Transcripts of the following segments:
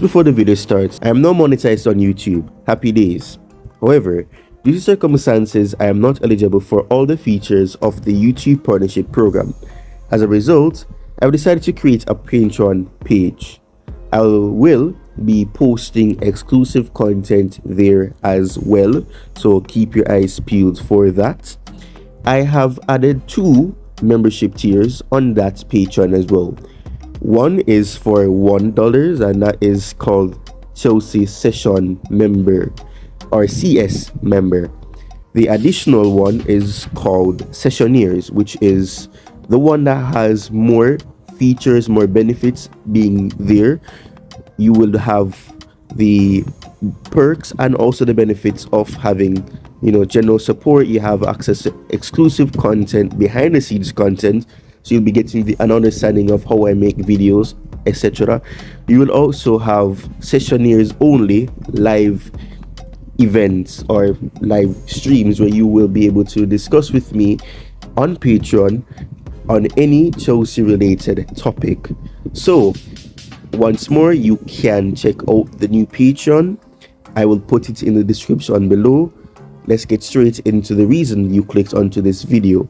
Just before the video starts, I am now monetized on YouTube. Happy days. However, due to circumstances, I am not eligible for all the features of the YouTube partnership program. As a result, I've decided to create a Patreon page. I will be posting exclusive content there as well, so keep your eyes peeled for that. I have added 2 membership tiers on that Patreon as well. One is for $1, and that is called Chelsea Session Member or CS Member. The additional one is called Sessioneers, which is the one that has more features, more benefits being there. You will have the perks and also the benefits of having, general support. You have access to exclusive content, behind the scenes content, so you'll be getting an understanding of how I make videos, etc. You will also have Sessioneers only live events or live streams where you will be able to discuss with me on Patreon on any Chelsea related topic. So once more, you can check out the new Patreon. I will put it in the description below. Let's get straight into the reason you clicked onto this video.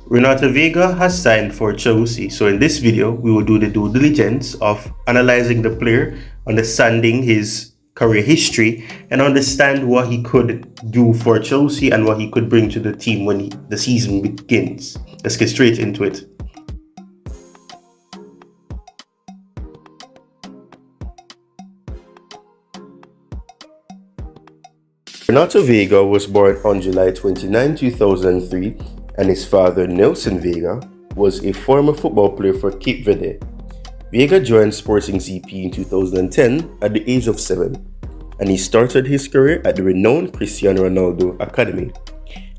Renato Veiga has signed for Chelsea. So in this video, we will do the due diligence of analyzing the player, understanding his career history, and understand what he could do for Chelsea and what he could bring to the team when the season begins. Let's get straight into it. Renato Veiga was born on July 29, 2003, and his father, Nelson Veiga, was a former football player for Cape Verde. Veiga joined Sporting CP in 2010 at the age of 7, and he started his career at the renowned Cristiano Ronaldo Academy.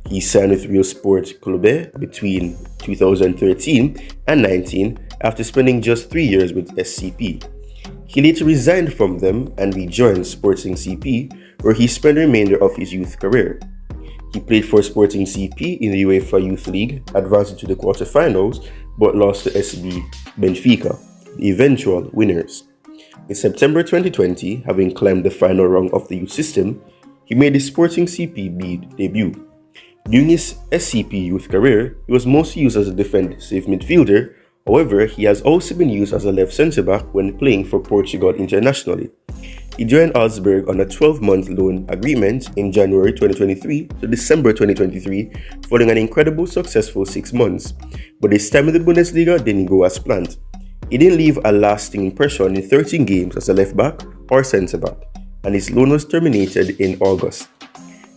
He signed with Real Sport Clube between 2013 and 19 after spending just 3 years with SCP. He later resigned from them and rejoined Sporting CP, where he spent the remainder of his youth career. He played for Sporting CP in the UEFA Youth League, advancing to the quarterfinals, but lost to SB Benfica, the eventual winners. In September 2020, having climbed the final rung of the youth system, he made his Sporting CP debut. During his SCP youth career, he was mostly used as a defensive midfielder. However, he has also been used as a left centre-back when playing for Portugal internationally. He joined Augsburg on a 12-month loan agreement in January 2023 to December 2023, following an incredible successful 6 months. But his time in the Bundesliga didn't go as planned. He didn't leave a lasting impression in 13 games as a left-back or centre-back, and his loan was terminated in August.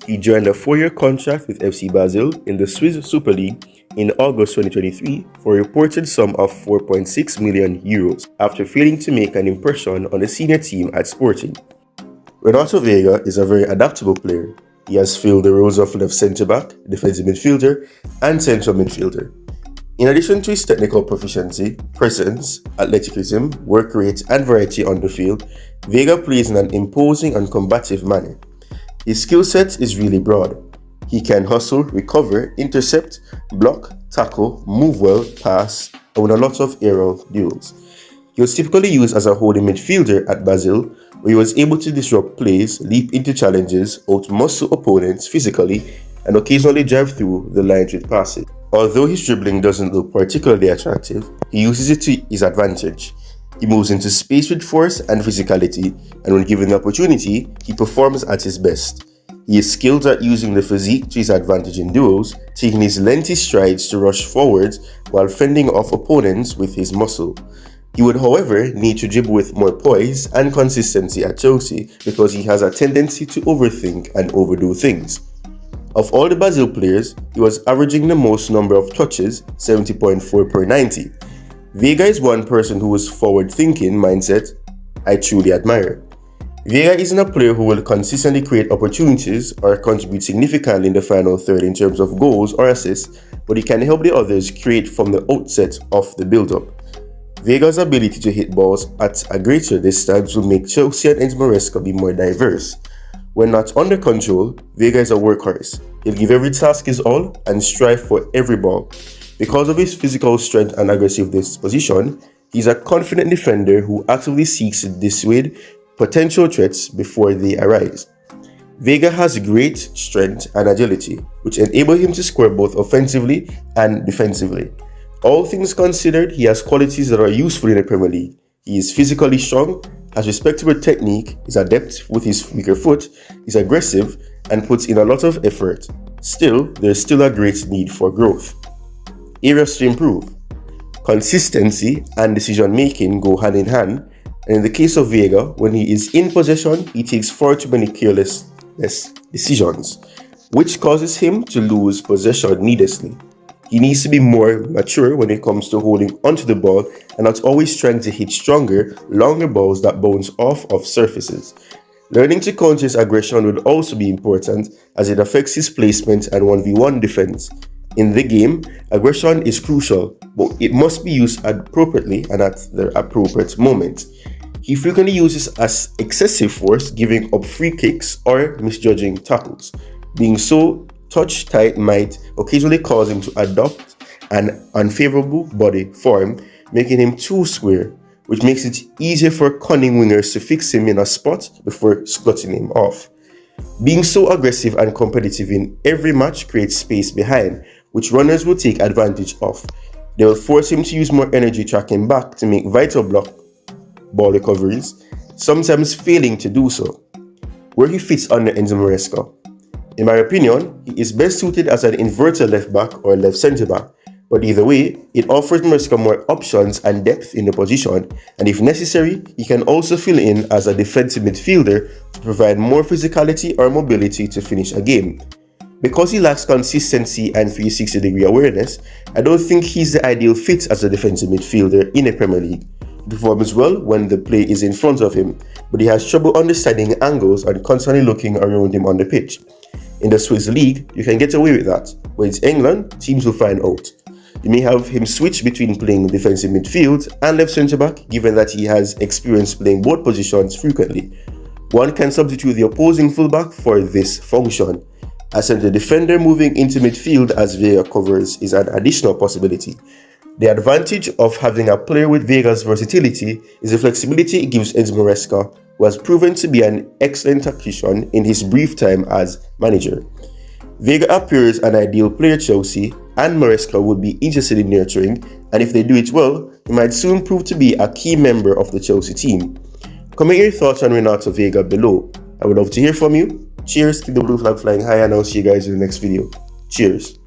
He joined a 4-year contract with FC Basel in the Swiss Super League in August 2023 for a reported sum of 4.6 million euros after failing to make an impression on the senior team at Sporting. Renato Veiga is a very adaptable player. He has filled the roles of left centre-back, defensive midfielder, and central midfielder. In addition to his technical proficiency, presence, athleticism, work rate, and variety on the field, Veiga plays in an imposing and combative manner. His skill set is really broad. He can hustle, recover, intercept, block, tackle, move well, pass, and win a lot of aerial duels. He was typically used as a holding midfielder at Basel, where he was able to disrupt plays, leap into challenges, outmuscle opponents physically, and occasionally drive through the lines with passes. Although his dribbling doesn't look particularly attractive, he uses it to his advantage. He moves into space with force and physicality, and when given the opportunity, he performs at his best. He is skilled at using the physique to his advantage in duels, taking his lengthy strides to rush forwards while fending off opponents with his muscle. He would, however, need to dribble with more poise and consistency at Chelsea because he has a tendency to overthink and overdo things. Of all the Basel players, he was averaging the most number of touches, 70.4 per 90. Veiga is one person whose forward-thinking mindset I truly admire. Veiga isn't a player who will consistently create opportunities or contribute significantly in the final third in terms of goals or assists, but he can help the others create from the outset of the build-up. Veiga's ability to hit balls at a greater distance will make Chelsea and Enzo Maresca be more diverse. When not under control, Veiga is a workhorse. He'll give every task his all and strive for every ball. Because of his physical strength and aggressive disposition, He's a confident defender who actively seeks to dissuade potential threats before they arise. Veiga has great strength and agility, which enable him to score both offensively and defensively. All things considered, he has qualities that are useful in the Premier League. He is physically strong, has respectable technique, is adept with his weaker foot, is aggressive, and puts in a lot of effort. Still, there is still a great need for growth. Areas to improve. Consistency and decision making go hand in hand, and in the case of Veiga, when he is in possession, he takes far too many careless decisions, which causes him to lose possession needlessly. He needs to be more mature when it comes to holding onto the ball and not always trying to hit stronger, longer balls that bounce off of surfaces. Learning to counter his aggression will also be important as it affects his placement and 1v1 defense. In the game, aggression is crucial, but it must be used appropriately and at the appropriate moment. He frequently uses as excessive force, giving up free kicks or misjudging tackles. Being so touch tight might occasionally cause him to adopt an unfavorable body form, making him too square, which makes it easier for cunning wingers to fix him in a spot before splitting him off. Being so aggressive and competitive in every match creates space behind, which runners will take advantage of. They will force him to use more energy tracking back to make vital ball recoveries, sometimes failing to do so. Where he fits under Enzo Maresca. In my opinion, he is best suited as an inverted left back or left centre back, but either way, it offers Maresca more options and depth in the position, and if necessary, he can also fill in as a defensive midfielder to provide more physicality or mobility to finish a game. Because he lacks consistency and 360-degree awareness, I don't think he's the ideal fit as a defensive midfielder in the Premier League. He performs well when the play is in front of him, but he has trouble understanding angles and constantly looking around him on the pitch. In the Swiss League, you can get away with that, but in England, teams will find out. You may have him switch between playing defensive midfield and left centre-back, given that he has experience playing both positions frequently. One can substitute the opposing fullback for this function. A centre defender moving into midfield as Veiga covers is an additional possibility. The advantage of having a player with Veiga's versatility is the flexibility it gives Enzo Maresca, who has proven to be an excellent tactician in his brief time as manager. Veiga appears an ideal player Chelsea, and Maresca would be interested in nurturing, and if they do it well, he might soon prove to be a key member of the Chelsea team. Comment your thoughts on Renato Veiga below. I would love to hear from you. Cheers, keep the blue flag flying high, and I'll see you guys in the next video. Cheers.